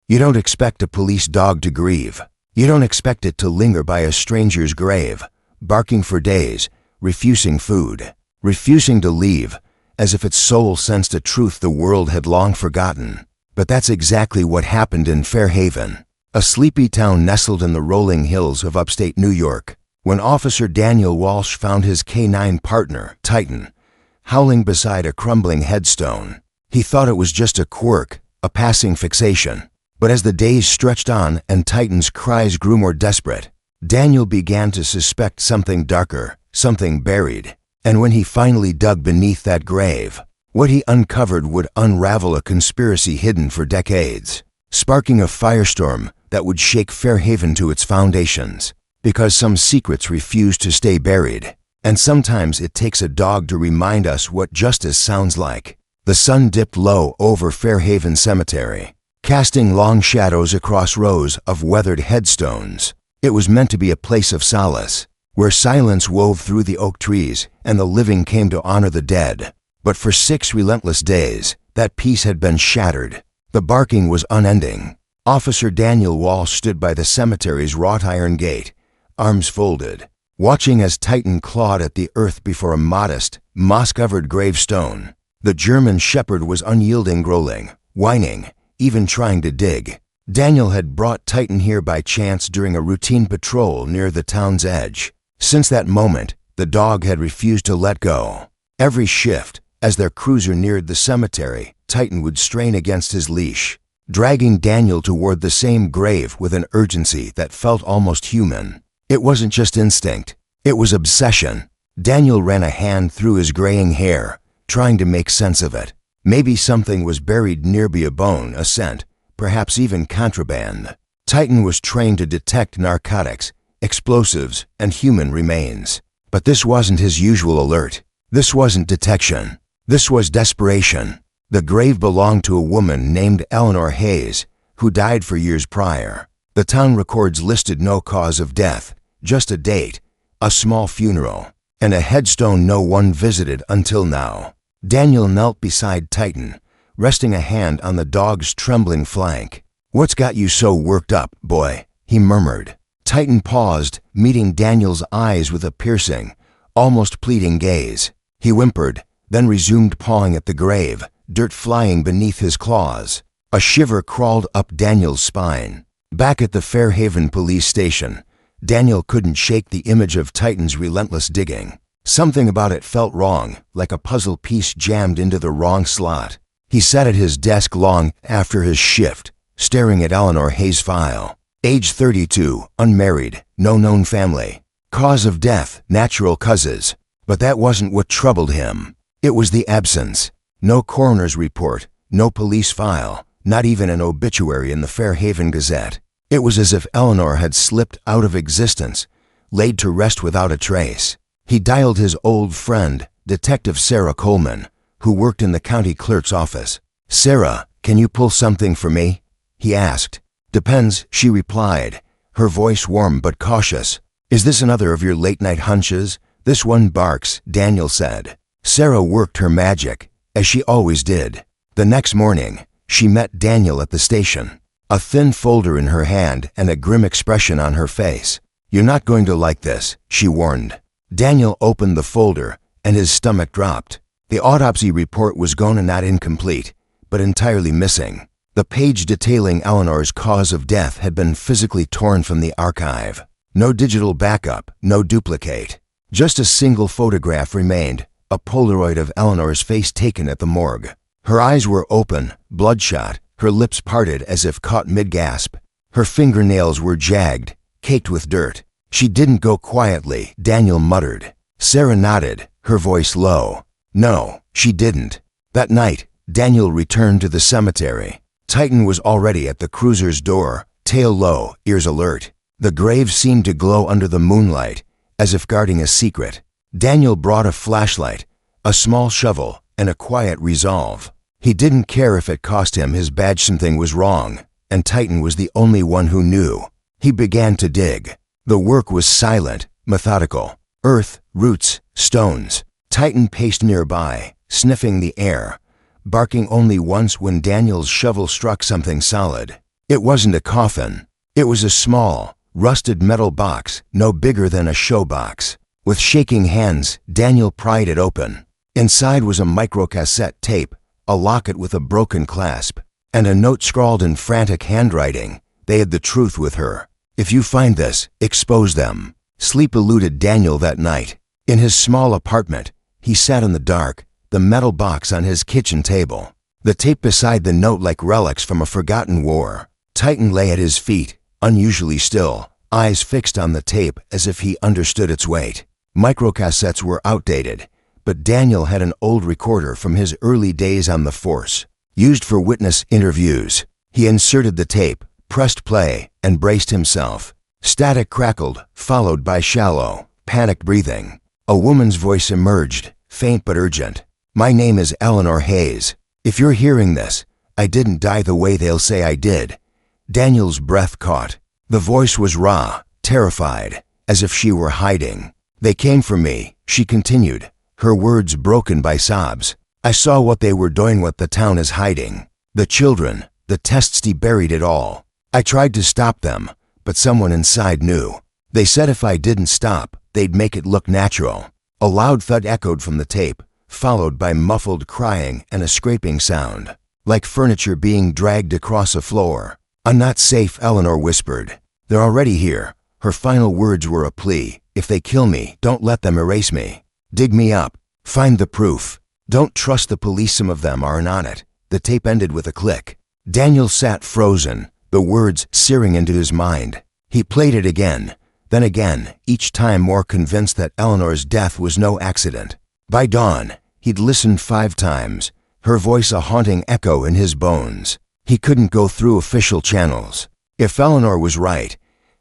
You don't expect a police dog to grieve. You don't expect it to linger by a stranger's grave, barking for days, refusing food, refusing to leave, as if its soul sensed a truth the world had long forgotten. But that's exactly what happened in Fairhaven, a sleepy town nestled in the rolling hills of upstate New York, when Officer Daniel Walsh found his canine partner, Titan, howling beside a crumbling headstone. He thought it was just a quirk, a passing fixation. But as the days stretched on and Titan's cries grew more desperate, Daniel began to suspect something darker, something buried. And when he finally dug beneath that grave, what he uncovered would unravel a conspiracy hidden for decades, sparking a firestorm that would shake Fairhaven to its foundations. Because some secrets refuse to stay buried, and sometimes it takes a dog to remind us what justice sounds like. The sun dipped low over Fairhaven Cemetery, casting long shadows across rows of weathered headstones. It was meant to be a place of solace, where silence wove through the oak trees and the living came to honor the dead. But for 6 relentless days, that peace had been shattered. The barking was unending. Officer Daniel Walsh stood by the cemetery's wrought iron gate, arms folded, watching as Titan clawed at the earth before a modest, moss-covered gravestone. The German shepherd was unyielding, growling, whining, even trying to dig. Daniel had brought Titan here by chance during a routine patrol near the town's edge. Since that moment, the dog had refused to let go. Every shift, as their cruiser neared the cemetery, Titan would strain against his leash, dragging Daniel toward the same grave with an urgency that felt almost human. It wasn't just instinct, it was obsession. Daniel ran a hand through his graying hair, trying to make sense of it. Maybe something was buried nearby, a bone, a scent, perhaps even contraband. Titan was trained to detect narcotics, explosives, and human remains. But this wasn't his usual alert. This wasn't detection. This was desperation. The grave belonged to a woman named Eleanor Hayes, who died 4 years prior. The town records listed no cause of death, just a date, a small funeral, and a headstone no one visited until now. Daniel knelt beside Titan, resting a hand on the dog's trembling flank. "What's got you so worked up, boy?" he murmured. Titan paused, meeting Daniel's eyes with a piercing, almost pleading gaze. He whimpered, then resumed pawing at the grave, dirt flying beneath his claws. A shiver crawled up Daniel's spine. Back at the Fairhaven police station, Daniel couldn't shake the image of Titan's relentless digging. Something about it felt wrong, like a puzzle piece jammed into the wrong slot. He sat at his desk long after his shift, staring at Eleanor Hayes' file. Age 32, unmarried, no known family. Cause of death, natural causes. But that wasn't what troubled him. It was the absence. No coroner's report, no police file, not even an obituary in the Fairhaven Gazette. It was as if Eleanor had slipped out of existence, laid to rest without a trace. He dialed his old friend, Detective Sarah Coleman, who worked in the county clerk's office. "Sarah, can you pull something for me?" he asked. "Depends," she replied, her voice warm but cautious. "Is this another of your late-night hunches?" "This one barks," Daniel said. Sarah worked her magic, as she always did. The next morning, she met Daniel at the station, a thin folder in her hand and a grim expression on her face. "You're not going to like this," she warned. Daniel opened the folder, and his stomach dropped. The autopsy report was gone and not incomplete, but entirely missing. The page detailing Eleanor's cause of death had been physically torn from the archive. No digital backup, no duplicate. Just a single photograph remained, a Polaroid of Eleanor's face taken at the morgue. Her eyes were open, bloodshot, her lips parted as if caught mid-gasp. Her fingernails were jagged, caked with dirt. "She didn't go quietly," Daniel muttered. Sarah nodded, her voice low. "No, she didn't." That night, Daniel returned to the cemetery. Titan was already at the cruiser's door, tail low, ears alert. The grave seemed to glow under the moonlight, as if guarding a secret. Daniel brought a flashlight, a small shovel, and a quiet resolve. He didn't care if it cost him his badge. Something was wrong, and Titan was the only one who knew. He began to dig. The work was silent, methodical. Earth, roots, stones. Titan paced nearby, sniffing the air, barking only once when Daniel's shovel struck something solid. It wasn't a coffin. It was a small, rusted metal box, no bigger than a show box. With shaking hands, Daniel pried it open. Inside was a microcassette tape, a locket with a broken clasp, and a note scrawled in frantic handwriting. They had the truth with her. If you find this, expose them. Sleep eluded Daniel that night. In his small apartment, he sat in the dark, the metal box on his kitchen table, the tape beside the note like relics from a forgotten war. Titan lay at his feet, unusually still, eyes fixed on the tape as if he understood its weight. Microcassettes were outdated, but Daniel had an old recorder from his early days on the force, used for witness interviews. He inserted the tape, pressed play, and braced himself. Static crackled, followed by shallow, panicked breathing. A woman's voice emerged, faint but urgent. "My name is Eleanor Hayes. If you're hearing this, I didn't die the way they'll say I did." Daniel's breath caught. The voice was raw, terrified, as if she were hiding. "They came for me," she continued, her words broken by sobs. "I saw what they were doing, what the town is hiding. The children, the tests, he buried it all. I tried to stop them, but someone inside knew. They said if I didn't stop, they'd make it look natural." A loud thud echoed from the tape, followed by muffled crying and a scraping sound, like furniture being dragged across a floor. "I'm not safe," Eleanor whispered. "They're already here." Her final words were a plea. "If they kill me, don't let them erase me. Dig me up. Find the proof. Don't trust the police, some of them aren't on it." The tape ended with a click. Daniel sat frozen, the words searing into his mind. He played it again, then again, each time more convinced that Eleanor's death was no accident. By dawn, he'd listened 5 times, her voice a haunting echo in his bones. He couldn't go through official channels. If Eleanor was right,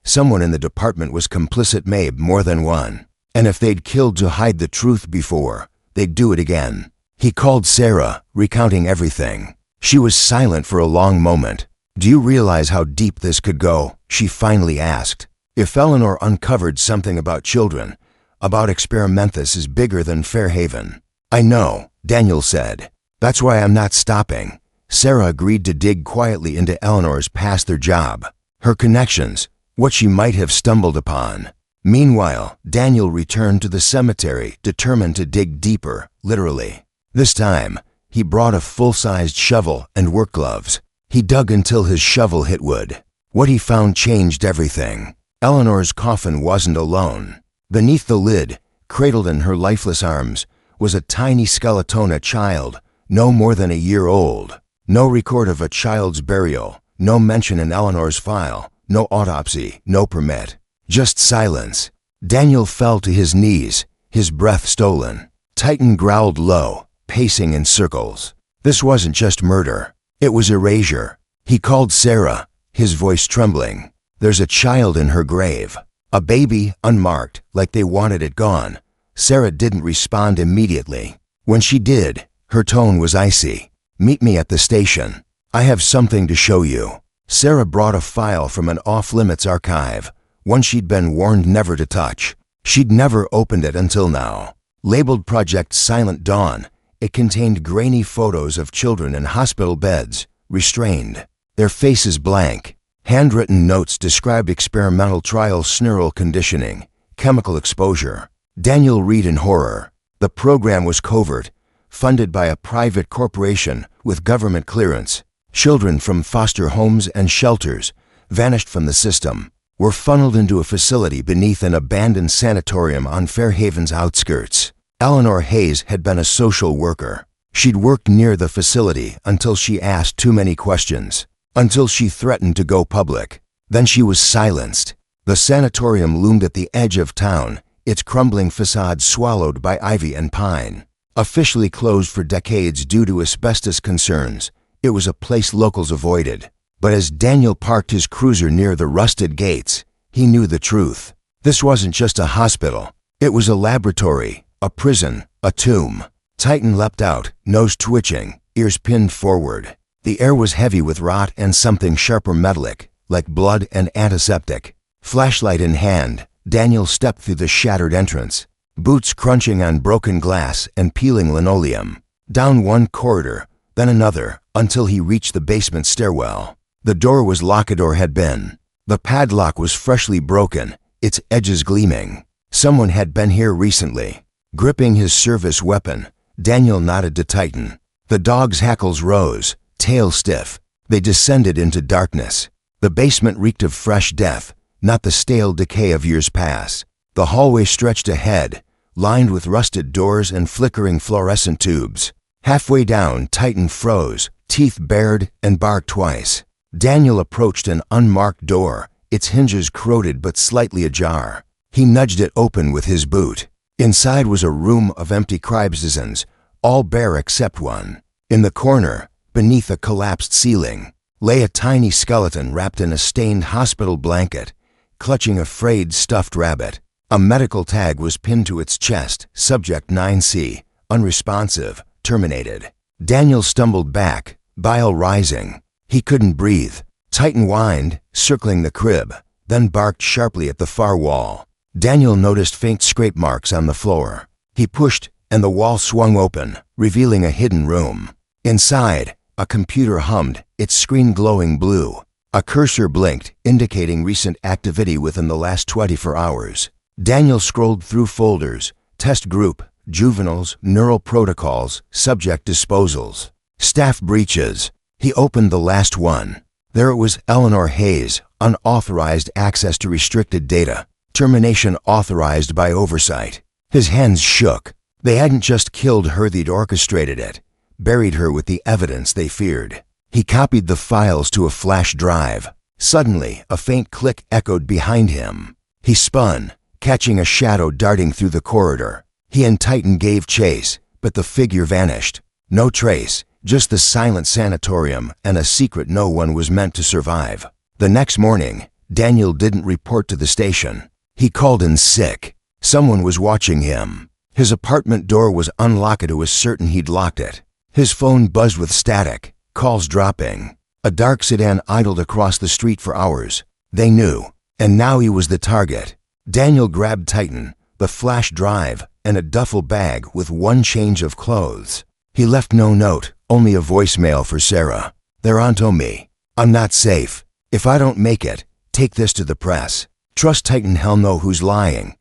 someone in the department was complicit, maybe more than one. And if they'd killed to hide the truth before, they'd do it again. He called Sarah, recounting everything. She was silent for a long moment. "Do you realize how deep this could go?" she finally asked. "If Eleanor uncovered something about children, about experimenthus, is bigger than Fairhaven." "I know," Daniel said. "That's why I'm not stopping." Sarah agreed to dig quietly into Eleanor's past, their job, her connections, what she might have stumbled upon. Meanwhile, Daniel returned to the cemetery, determined to dig deeper, literally. This time, he brought a full-sized shovel and work gloves. He dug until his shovel hit wood. What he found changed everything. Eleanor's coffin wasn't alone. Beneath the lid, cradled in her lifeless arms, was a tiny skeleton, a child, no more than a year old. No record of a child's burial, no mention in Eleanor's file, no autopsy, no permit. Just silence. Daniel fell to his knees, his breath stolen. Titan growled low, pacing in circles. This wasn't just murder. It was erasure. He called Sarah, his voice trembling. "There's a child in her grave. A baby, unmarked, like they wanted it gone." Sarah didn't respond immediately. When she did, her tone was icy. "Meet me at the station. I have something to show you." Sarah brought a file from an off-limits archive, one she'd been warned never to touch. She'd never opened it until now. Labeled Project Silent Dawn, it contained grainy photos of children in hospital beds, restrained, their faces blank. Handwritten notes described experimental trials, neural conditioning, chemical exposure. Daniel read in horror. The program was covert, funded by a private corporation with government clearance. Children from foster homes and shelters, vanished from the system, were funneled into a facility beneath an abandoned sanatorium on Fairhaven's outskirts. Eleanor Hayes had been a social worker. She'd worked near the facility until she asked too many questions, until she threatened to go public. Then she was silenced. The sanatorium loomed at the edge of town, its crumbling facade swallowed by ivy and pine. Officially closed for decades due to asbestos concerns, it was a place locals avoided. But as Daniel parked his cruiser near the rusted gates, he knew the truth. This wasn't just a hospital. It was a laboratory, a prison, a tomb. Titan leapt out, nose twitching, ears pinned forward. The air was heavy with rot and something sharper, metallic, like blood and antiseptic. Flashlight in hand, Daniel stepped through the shattered entrance, boots crunching on broken glass and peeling linoleum. Down one corridor, then another, until he reached the basement stairwell. The door was locked or had been. The padlock was freshly broken, its edges gleaming. Someone had been here recently. Gripping his service weapon, Daniel nodded to Titan. The dog's hackles rose, tail stiff. They descended into darkness. The basement reeked of fresh death, not the stale decay of years past. The hallway stretched ahead, lined with rusted doors and flickering fluorescent tubes. Halfway down, Titan froze, teeth bared, and barked twice. Daniel approached an unmarked door, its hinges corroded but slightly ajar. He nudged it open with his boot. Inside was a room of empty cryptsizens, all bare except one. In the corner, beneath a collapsed ceiling, lay a tiny skeleton wrapped in a stained hospital blanket, clutching a frayed stuffed rabbit. A medical tag was pinned to its chest, Subject 9C, unresponsive, terminated. Daniel stumbled back, bile rising. He couldn't breathe. Titan whined, circling the crib, then barked sharply at the far wall. Daniel noticed faint scrape marks on the floor. He pushed, and the wall swung open, revealing a hidden room. Inside, a computer hummed, its screen glowing blue. A cursor blinked, indicating recent activity within the last 24 hours. Daniel scrolled through folders, test group, juveniles, neural protocols, subject disposals, staff breaches. He opened the last one. There it was, Eleanor Hayes, unauthorized access to restricted data, termination authorized by oversight. His hands shook. They hadn't just killed her, they'd orchestrated it, buried her with the evidence they feared. He copied the files to a flash drive. Suddenly, a faint click echoed behind him. He spun, catching a shadow darting through the corridor. He and Titan gave chase, but the figure vanished. No trace, just the silent sanatorium and a secret no one was meant to survive. The next morning, Daniel didn't report to the station. He called in sick. Someone was watching him. His apartment door was unlocked. It was certain he'd locked it. His phone buzzed with static, calls dropping. A dark sedan idled across the street for hours. They knew, and now he was the target. Daniel grabbed Titan, the flash drive, and a duffel bag with one change of clothes. He left no note, only a voicemail for Sarah. "They're onto me. I'm not safe. If I don't make it, take this to the press. Trust Titan, hell know who's lying."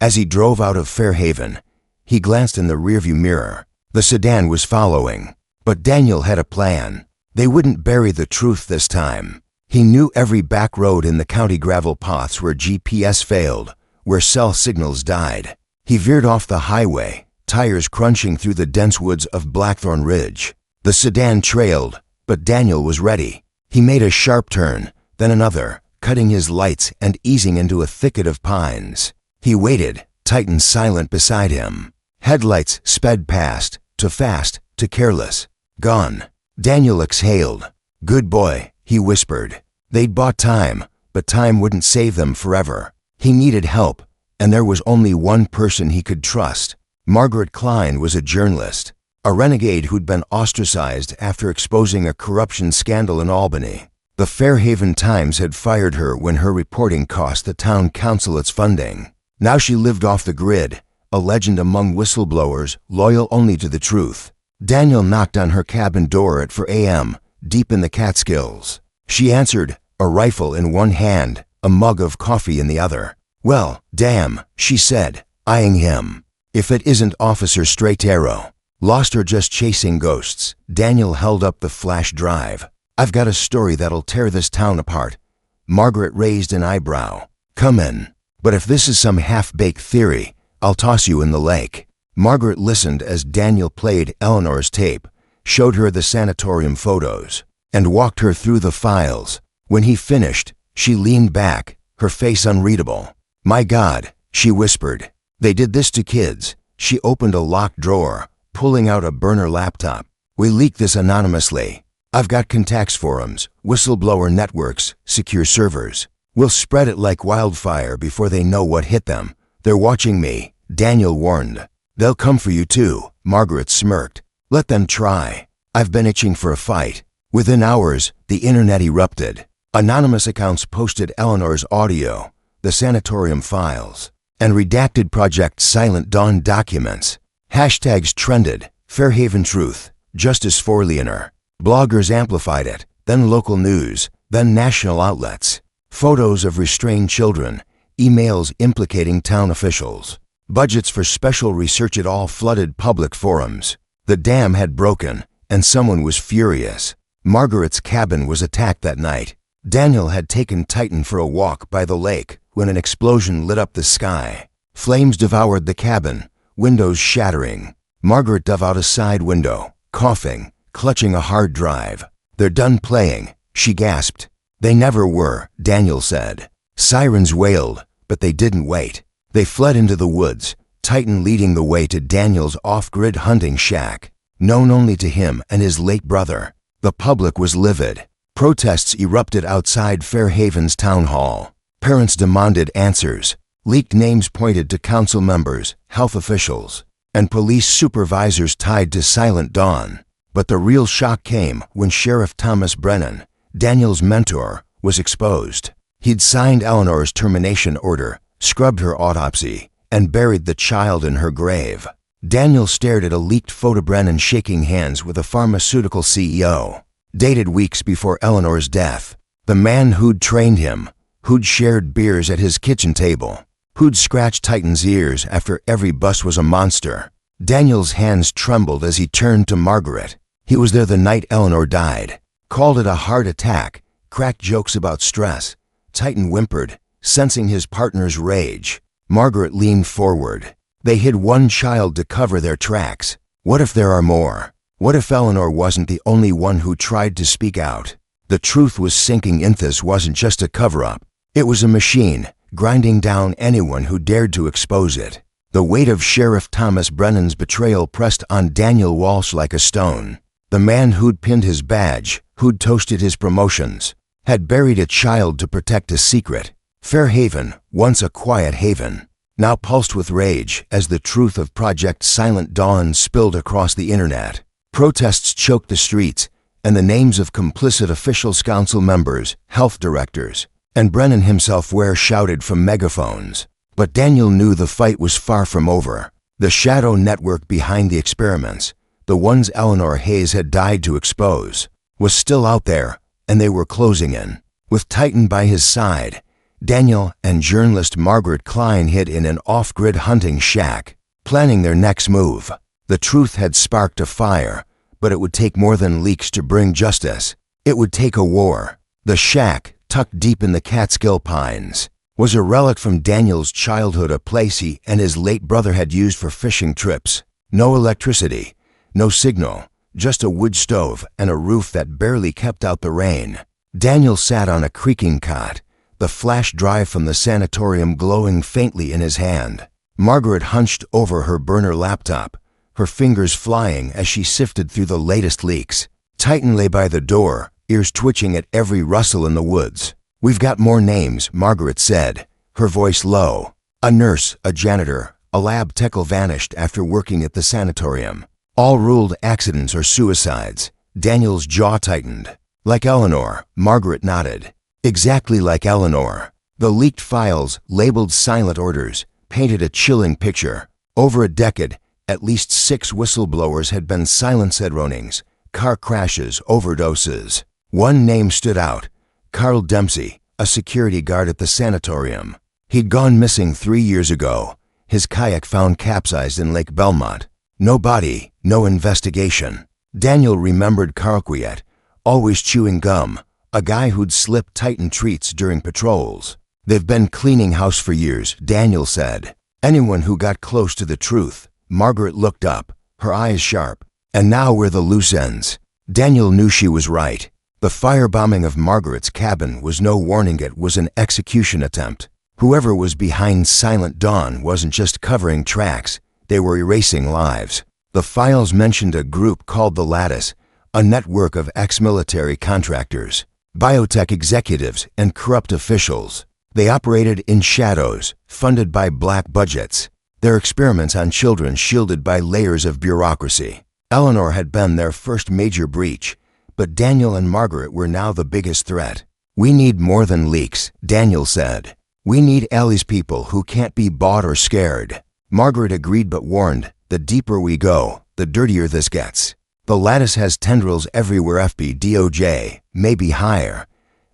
As he drove out of Fairhaven, he glanced in the rearview mirror. The sedan was following. But Daniel had a plan. They wouldn't bury the truth this time. He knew every back road in the county, gravel paths where GPS failed, where cell signals died. He veered off the highway, tires crunching through the dense woods of Blackthorn Ridge. The sedan trailed, but Daniel was ready. He made a sharp turn, then another, cutting his lights and easing into a thicket of pines. He waited, Titan silent beside him. Headlights sped past, to fast, to careless. Gone. Daniel exhaled. "Good boy," he whispered. They'd bought time, but time wouldn't save them forever. He needed help, and there was only one person he could trust. Margaret Klein was a journalist, a renegade who'd been ostracized after exposing a corruption scandal in Albany. The Fairhaven Times had fired her when her reporting cost the town council its funding. Now she lived off the grid, a legend among whistleblowers, loyal only to the truth. Daniel knocked on her cabin door at 4 a.m., deep in the Catskills. She answered, a rifle in one hand, a mug of coffee in the other. "Well, damn," she said, eyeing him. "If it isn't Officer Straight Arrow. Lost or just chasing ghosts?" Daniel held up the flash drive. "I've got a story that'll tear this town apart." Margaret raised an eyebrow. "Come in. But if this is some half-baked theory, I'll toss you in the lake." Margaret listened as Daniel played Eleanor's tape, showed her the sanatorium photos, and walked her through the files. When he finished, she leaned back, her face unreadable. "My God," she whispered. "They did this to kids." She opened a locked drawer, pulling out a burner laptop. "We leaked this anonymously. I've got contacts, forums, whistleblower networks, secure servers. We'll spread it like wildfire before they know what hit them. They're watching me," Daniel warned. "They'll come for you too," Margaret smirked. "Let them try. I've been itching for a fight." Within hours, the internet erupted. Anonymous accounts posted Eleanor's audio, the sanatorium files, and redacted Project Silent Dawn documents. Hashtags trended, Fairhaven Truth, Justice for Leonor. Bloggers amplified it, then local news, then national outlets. Photos of restrained children, emails implicating town officials, budgets for special research, it all flooded public forums. The dam had broken, and someone was furious. Margaret's cabin was attacked that night. Daniel had taken Titan for a walk by the lake when an explosion lit up the sky. Flames devoured the cabin, windows shattering. Margaret dove out a side window, coughing, clutching a hard drive. "They're done playing," she gasped. "They never were," Daniel said. Sirens wailed, but they didn't wait. They fled into the woods, Titan leading the way to Daniel's off-grid hunting shack, known only to him and his late brother. The public was livid. Protests erupted outside Fairhaven's town hall. Parents demanded answers. Leaked names pointed to council members, health officials, and police supervisors tied to Silent Dawn. But the real shock came when Sheriff Thomas Brennan, Daniel's mentor, was exposed. He'd signed Eleanor's termination order, scrubbed her autopsy, and buried the child in her grave. Daniel stared at a leaked photo of Brennan shaking hands with a pharmaceutical CEO, dated weeks before Eleanor's death. The man who'd trained him, who'd shared beers at his kitchen table, who'd scratched Titan's ears after every bus was a monster. Daniel's hands trembled as he turned to Margaret. He was there the night Eleanor died. Called it a heart attack, cracked jokes about stress. Titan whimpered, sensing his partner's rage. Margaret leaned forward. They hid one child to cover their tracks. What if there are more? What if Eleanor wasn't the only one who tried to speak out? The truth was sinking in. This wasn't just a cover-up. It was a machine, grinding down anyone who dared to expose it. The weight of Sheriff Thomas Brennan's betrayal pressed on Daniel Walsh like a stone. The man who'd pinned his badge, who'd toasted his promotions, had buried a child to protect a secret. Fairhaven, once a quiet haven, now pulsed with rage as the truth of Project Silent Dawn spilled across the internet. Protests choked the streets, and the names of complicit officials, council members, health directors, and Brennan himself were shouted from megaphones. But Daniel knew the fight was far from over. The shadow network behind the experiments, the ones Eleanor Hayes had died to expose, was still out there, and they were closing in. With Titan by his side, Daniel and journalist Margaret Klein hid in an off-grid hunting shack, planning their next move. The truth had sparked a fire, but it would take more than leaks to bring justice. It would take a war. The shack, tucked deep in the Catskill Pines, was a relic from Daniel's childhood, a place he and his late brother had used for fishing trips. No electricity, no signal, just a wood stove and a roof that barely kept out the rain. Daniel sat on a creaking cot, the flash drive from the sanatorium glowing faintly in his hand. Margaret hunched over her burner laptop, her fingers flying as she sifted through the latest leaks. Titan lay by the door, ears twitching at every rustle in the woods. "We've got more names," Margaret said, her voice low. A nurse, a janitor, a lab tech vanished after working at the sanatorium. All ruled accidents or suicides. Daniel's jaw tightened. "Like Eleanor," Margaret nodded. "Exactly like Eleanor." The leaked files, labeled silent orders, painted a chilling picture. Over a decade, at least 6 whistleblowers had been silenced: drownings, car crashes, overdoses. One name stood out: Carl Dempsey, a security guard at the sanatorium. He'd gone missing 3 years ago, his kayak found capsized in Lake Belmont. No body, no investigation. Daniel remembered Carl Quiet, always chewing gum, a guy who'd slipped Titan treats during patrols. "They've been cleaning house for years," Daniel said. "Anyone who got close to the truth." Margaret looked up, her eyes sharp. "And now we're the loose ends." Daniel knew she was right. The firebombing of Margaret's cabin was no warning, it was an execution attempt. Whoever was behind Silent Dawn wasn't just covering tracks, they were erasing lives. The files mentioned a group called the Lattice, a network of ex-military contractors, biotech executives, and corrupt officials. They operated in shadows, funded by black budgets, their experiments on children shielded by layers of bureaucracy. Eleanor had been their first major breach, but Daniel and Margaret were now the biggest threat. "We need more than leaks," Daniel said. "We need Ellie's people who can't be bought or scared." Margaret agreed but warned, "The deeper we go, the dirtier this gets. The Lattice has tendrils everywhere, FB, DOJ, maybe higher.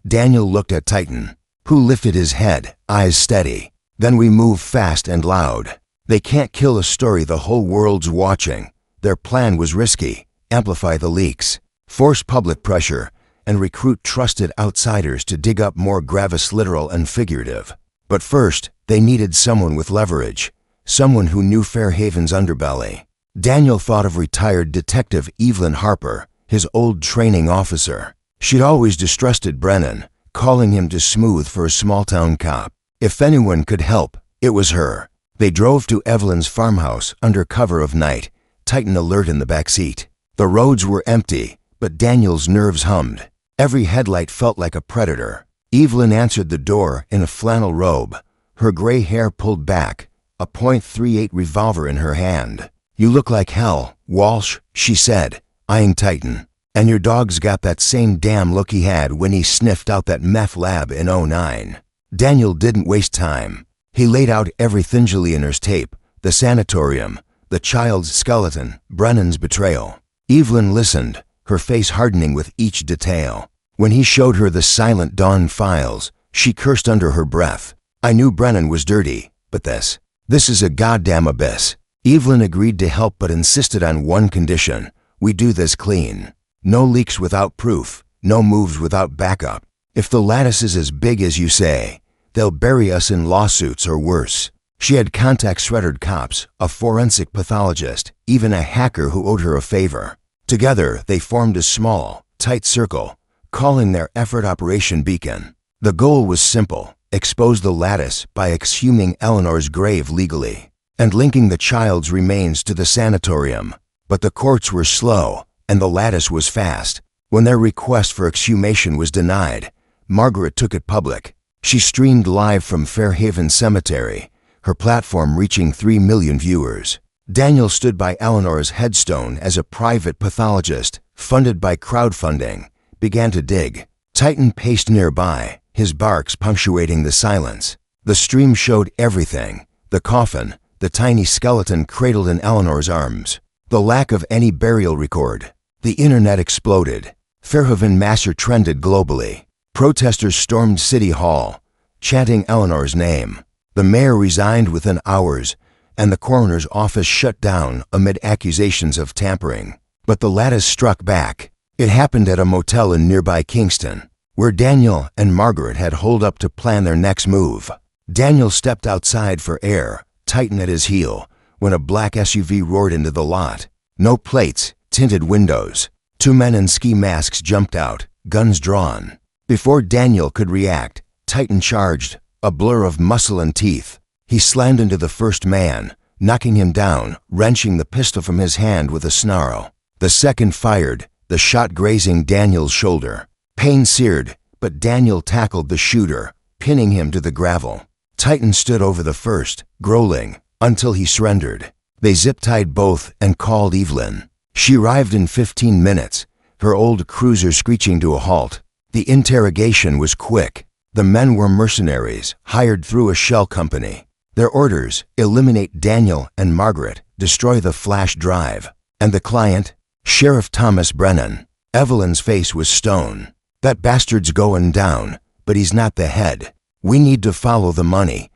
Daniel looked at Titan, who lifted his head, eyes steady. Then we move fast and loud. They can't kill a story the whole world's watching. Their plan was risky. Amplify the leaks, force public pressure, and recruit trusted outsiders to dig up more gravis literal and figurative. But first, they needed someone with leverage, someone who knew Fairhaven's underbelly. Daniel thought of retired Detective Evelyn Harper, his old training officer. She'd always distrusted Brennan, calling him too smooth for a small-town cop. If anyone could help, it was her. They drove to Evelyn's farmhouse under cover of night, Titan alert in the back seat. The roads were empty, but Daniel's nerves hummed. Every headlight felt like a predator. Evelyn answered the door in a flannel robe, her gray hair pulled back, a .38 revolver in her hand. "You look like hell, Walsh," she said, eyeing Titan. "And your dog's got that same damn look he had when he sniffed out that meth lab in '09. Daniel didn't waste time. He laid out every Thingeliener's tape, the sanatorium, the child's skeleton, Brennan's betrayal. Evelyn listened, her face hardening with each detail. When he showed her the Silent Dawn files, she cursed under her breath. "I knew Brennan was dirty, but this is a goddamn abyss." Evelyn agreed to help but insisted on one condition: we do this clean. No leaks without proof, no moves without backup. If the lattice is as big as you say, they'll bury us in lawsuits or worse. She had contacts, shredded cops, a forensic pathologist, even a hacker who owed her a favor. Together, they formed a small, tight circle, calling their effort Operation Beacon. The goal was simple: expose the lattice by exhuming Eleanor's grave legally, and linking the child's remains to the sanatorium. But the courts were slow, and the lattice was fast. When their request for exhumation was denied, Margaret took it public. She streamed live from Fairhaven Cemetery, her platform reaching 3 million viewers. Daniel stood by Eleanor's headstone as a private pathologist, funded by crowdfunding, began to dig. Titan paced nearby, his barks punctuating the silence. The stream showed everything: the coffin, the tiny skeleton cradled in Eleanor's arms, the lack of any burial record. The internet exploded. Fairhaven massacre trended globally. Protesters stormed City Hall, chanting Eleanor's name. The mayor resigned within hours, and the coroner's office shut down amid accusations of tampering. But the lattice struck back. It happened at a motel in nearby Kingston, where Daniel and Margaret had holed up to plan their next move. Daniel stepped outside for air, Titan at his heel, when a black SUV roared into the lot. No plates, tinted windows. 2 men in ski masks jumped out, guns drawn. Before Daniel could react, Titan charged, a blur of muscle and teeth. He slammed into the first man, knocking him down, wrenching the pistol from his hand with a snarl. The second fired, the shot grazing Daniel's shoulder. Pain seared, but Daniel tackled the shooter, pinning him to the gravel. Titan stood over the first, growling, until he surrendered. They zip-tied both and called Evelyn. She arrived in 15 minutes, her old cruiser screeching to a halt. The interrogation was quick. The men were mercenaries, hired through a shell company. Their orders: eliminate Daniel and Margaret, destroy the flash drive. And the client? Sheriff Thomas Brennan. Evelyn's face was stone. "That bastard's going down, but he's not the head. We need to follow the money."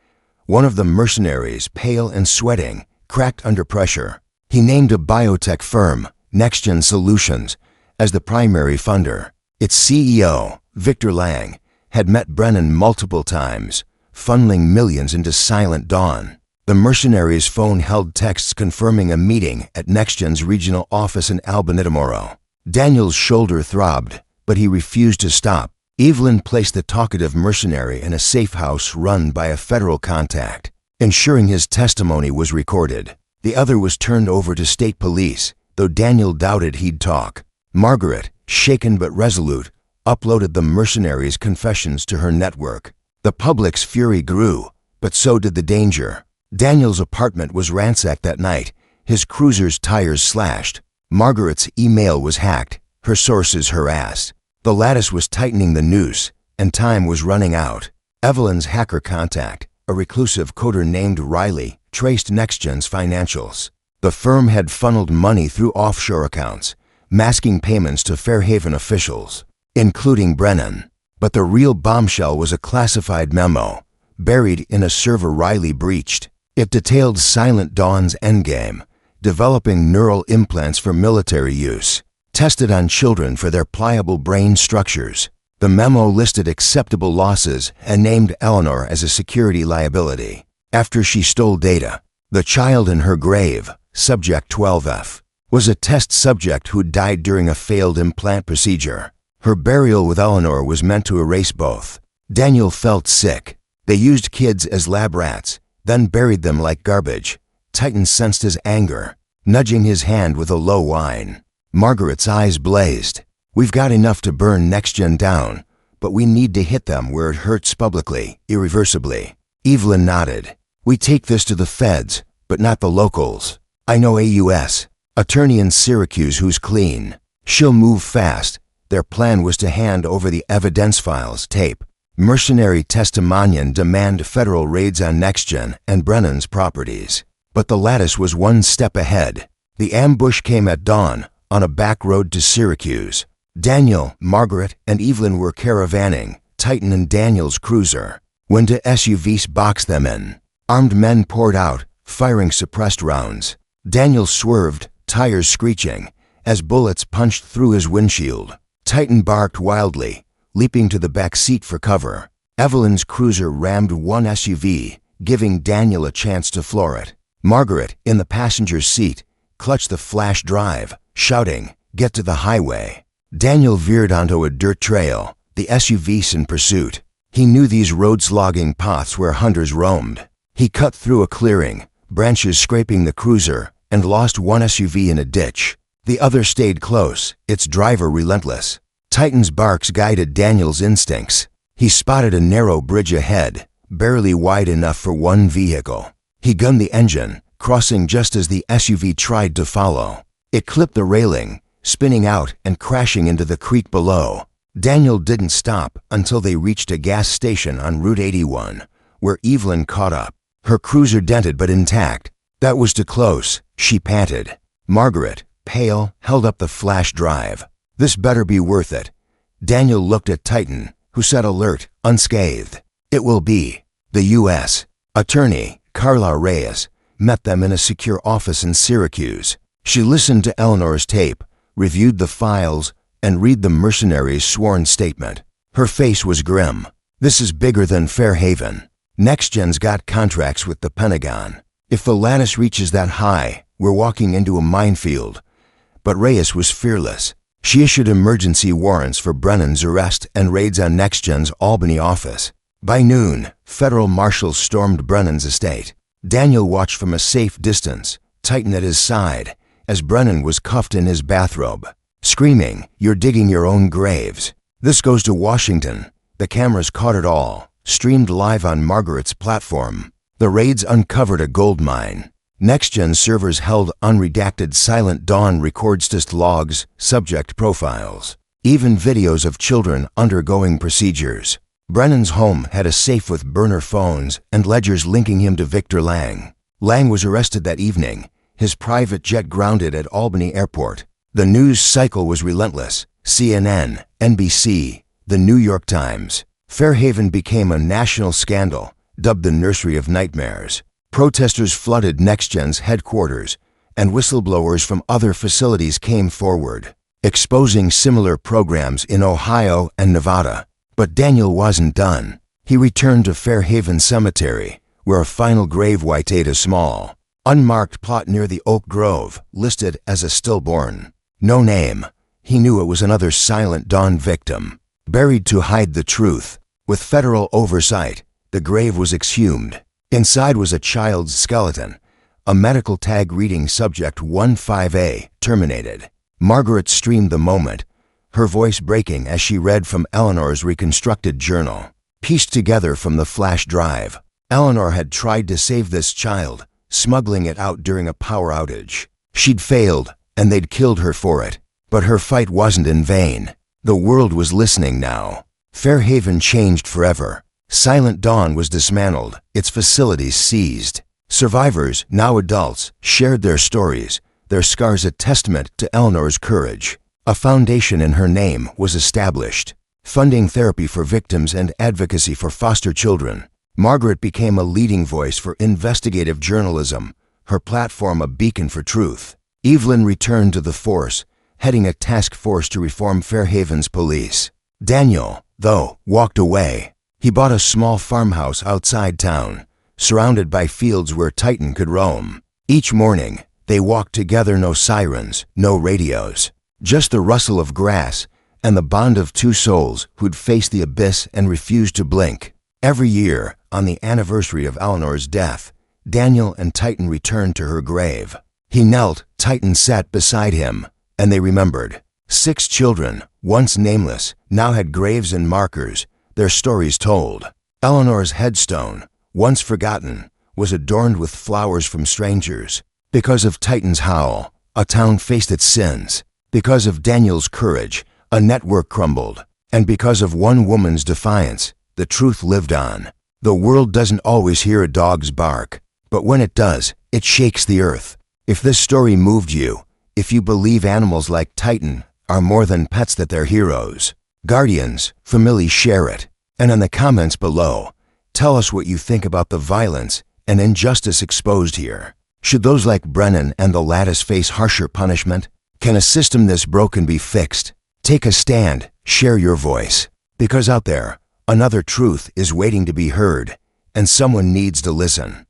One of the mercenaries, pale and sweating, cracked under pressure. He named a biotech firm, NextGen Solutions, as the primary funder. Its CEO, Victor Lang, had met Brennan multiple times, funneling millions into Silent Dawn. The mercenary's phone held texts confirming a meeting at NextGen's regional office in Albanitamoro. Daniel's shoulder throbbed, but he refused to stop. Evelyn placed the talkative mercenary in a safe house run by a federal contact, ensuring his testimony was recorded. The other was turned over to state police, though Daniel doubted he'd talk. Margaret, shaken but resolute, uploaded the mercenary's confessions to her network. The public's fury grew, but so did the danger. Daniel's apartment was ransacked that night, his cruiser's tires slashed. Margaret's email was hacked, her sources harassed. The lattice was tightening the noose, and time was running out. Evelyn's hacker contact, a reclusive coder named Riley, traced NextGen's financials. The firm had funneled money through offshore accounts, masking payments to Fairhaven officials, including Brennan. But the real bombshell was a classified memo, buried in a server Riley breached. It detailed Silent Dawn's endgame, developing neural implants for military use, tested on children for their pliable brain structures. The memo listed acceptable losses and named Eleanor as a security liability. After she stole data, the child in her grave, Subject 12F, was a test subject who died during a failed implant procedure. Her burial with Eleanor was meant to erase both. Daniel felt sick. They used kids as lab rats, then buried them like garbage. Titan sensed his anger, nudging his hand with a low whine. Margaret's eyes blazed. We've got enough to burn NextGen down, but we need to hit them where it hurts publicly, irreversibly. Evelyn nodded. We take this to the feds, but not the locals. I know a U.S. attorney in Syracuse who's clean. She'll move fast. Their plan was to hand over the evidence files, tape, mercenary testimonian demand federal raids on NextGen and Brennan's properties. But the lattice was one step ahead. The ambush came at dawn, on a back road to Syracuse. Daniel, Margaret, and Evelyn were caravanning, Titan and Daniel's cruiser, when two SUVs boxed them in. Armed men poured out, firing suppressed rounds. Daniel swerved, tires screeching, as bullets punched through his windshield. Titan barked wildly, leaping to the back seat for cover. Evelyn's cruiser rammed one SUV, giving Daniel a chance to floor it. Margaret, in the passenger seat, clutched the flash drive, shouting, "Get to the highway." Daniel veered onto a dirt trail, the SUVs in pursuit. He knew these road-slogging paths where hunters roamed. He cut through a clearing, branches scraping the cruiser, and lost one SUV in a ditch. The other stayed close, its driver relentless. Titan's barks guided Daniel's instincts. He spotted a narrow bridge ahead, barely wide enough for one vehicle. He gunned the engine, crossing just as the SUV tried to follow. It clipped the railing, spinning out and crashing into the creek below. Daniel didn't stop until they reached a gas station on Route 81, where Evelyn caught up. Her cruiser dented but intact. That was too close, she panted. Margaret, pale, held up the flash drive. This better be worth it. Daniel looked at Titan, who sat alert, unscathed. It will be. The U.S. attorney, Carla Reyes, met them in a secure office in Syracuse. She listened to Eleanor's tape, reviewed the files, and read the mercenary's sworn statement. Her face was grim. This is bigger than Fairhaven. NextGen's got contracts with the Pentagon. If the lattice reaches that high, we're walking into a minefield. But Reyes was fearless. She issued emergency warrants for Brennan's arrest and raids on NextGen's Albany office. By noon, federal marshals stormed Brennan's estate. Daniel watched from a safe distance, Titan at his side, as Brennan was cuffed in his bathrobe, screaming, "You're digging your own graves." This goes to Washington. The cameras caught it all, streamed live on Margaret's platform. The raids uncovered a gold mine. NextGen servers held unredacted Silent Dawn records, logs, subject profiles, even videos of children undergoing procedures. Brennan's home had a safe with burner phones and ledgers linking him to Victor Lang. Lang was arrested that evening, his private jet grounded at Albany Airport. The news cycle was relentless. CNN, NBC, the New York Times. Fairhaven became a national scandal, dubbed the Nursery of Nightmares. Protesters flooded NextGen's headquarters, and whistleblowers from other facilities came forward, exposing similar programs in Ohio and Nevada. But Daniel wasn't done. He returned to Fairhaven Cemetery, where a final grave waited a small, unmarked plot near the Oak Grove, listed as a stillborn. No name. He knew it was another Silent Dawn victim, buried to hide the truth. With federal oversight, the grave was exhumed. Inside was a child's skeleton, a medical tag reading Subject 15A, terminated. Margaret streamed the moment, her voice breaking as she read from Eleanor's reconstructed journal. Pieced together from the flash drive, Eleanor had tried to save this child, smuggling it out during a power outage. She'd failed, and they'd killed her for it. But her fight wasn't in vain. The world was listening now. Fairhaven changed forever. Silent Dawn was dismantled, its facilities seized. Survivors, now adults, shared their stories, their scars a testament to Eleanor's courage. A foundation in her name was established. funding therapy for victims and advocacy for foster children. Margaret became a leading voice for investigative journalism, her platform a beacon for truth. Evelyn returned to the force, heading a task force to reform Fairhaven's police. Daniel, though, walked away. He bought a small farmhouse outside town, surrounded by fields where Titan could roam. Each morning, they walked together, no sirens, no radios, just the rustle of grass and the bond of two souls who'd faced the abyss and refused to blink. Every year, on the anniversary of Eleanor's death, Daniel and Titan returned to her grave. He knelt, Titan sat beside him, and they remembered. 6 children, once nameless, now had graves and markers, their stories told. Eleanor's headstone, once forgotten, was adorned with flowers from strangers. Because of Titan's howl, a town faced its sins. Because of Daniel's courage, a network crumbled. And because of one woman's defiance, the truth lived on. The world doesn't always hear a dog's bark, but when it does, it shakes the earth. If this story moved you, if you believe animals like Titan are more than pets, that they're heroes, guardians, families, share it. And in the comments below, tell us what you think about the violence and injustice exposed here. Should those like Brennan and the Lattice face harsher punishment? Can a system this broken be fixed? Take a stand, share your voice. Because out there, another truth is waiting to be heard, and someone needs to listen.